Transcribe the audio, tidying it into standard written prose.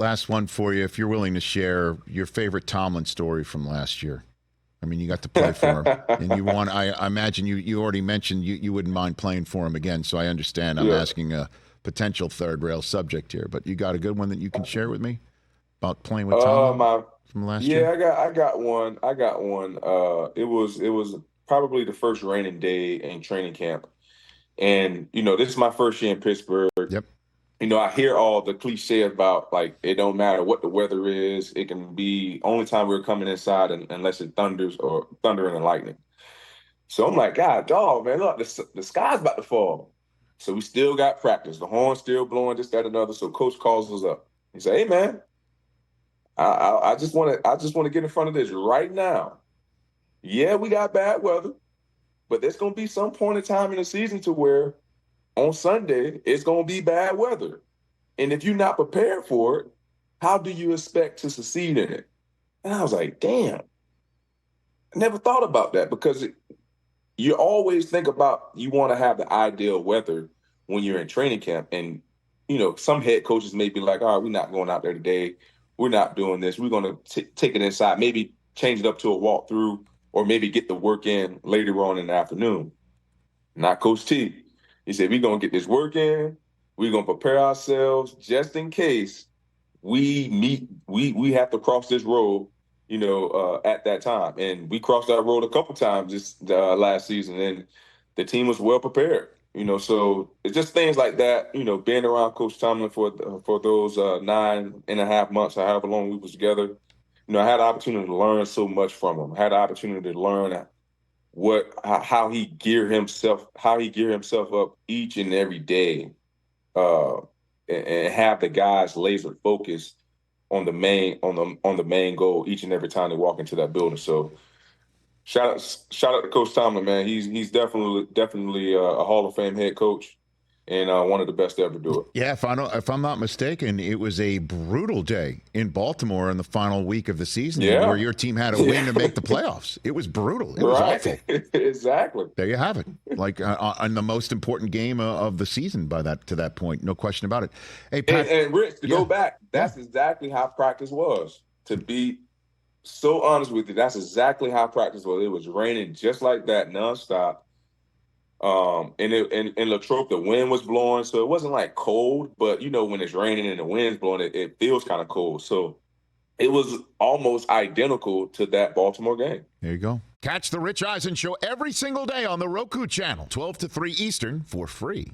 Last one for you, if you're willing to share your favorite Tomlin story from last year. I mean, you got to play for him, and you won. I imagine you already mentioned you wouldn't mind playing for him again, so I understand. I'm asking a potential third rail subject here, but you got a good one that you can share with me about playing with Tomlin from last year? I got one. It was probably the first raining day in training camp, and this is my first year in Pittsburgh. Yep. I hear all the cliche about like it don't matter what the weather is. It can be only time we're coming inside unless it thunders or thundering and lightning. So I'm like, God, dog, man, look, the sky's about to fall. So we still got practice. The horn's still blowing, this, that, another. So coach calls us up. He said, "Hey, man, I just want to get in front of this right now. Yeah, we got bad weather, but there's going to be some point in time in the season to where on Sunday it's going to be bad weather. And if you're not prepared for it, how do you expect to succeed in it?" And I was like, damn, I never thought about that because you always think about you want to have the ideal weather when you're in training camp. And, some head coaches may be like, all right, we're not going out there today. We're not doing this. We're going to take it inside, maybe change it up to a walkthrough or maybe get the work in later on in the afternoon. Not Coach T. He said, we're going to get this work in. We're going to prepare ourselves just in case we have to cross this road, at that time. And we crossed that road a couple times this last season, and the team was well prepared. So it's just things like that. Being around Coach Tomlin for those 9.5 months, or however long we was together, I had the opportunity to learn so much from him. I had the opportunity to learn how he gear himself up each and every day, and have the guys laser focused on the main goal each and every time they walk into that building. So shout out to Coach Tomlin, man. He's definitely a Hall of Fame head coach and one of the best to ever do it. Yeah, if I'm not mistaken, it was a brutal day in Baltimore in the final week of the season where your team had a win to make the playoffs. It was brutal. It was awful. Exactly. There you have it. Like on the most important game of the season to that point, no question about it. Hey, Pat, and Rich, to go back, that's exactly how practice was. To be so honest with you, that's exactly how practice was. It was raining just like that, nonstop. In Latrobe, the wind was blowing, so it wasn't like cold, but when it's raining and the wind's blowing, it feels kind of cold. So it was almost identical to that Baltimore game. There you go. Catch the Rich Eisen Show every single day on the Roku channel, 12 to 3 Eastern, for free.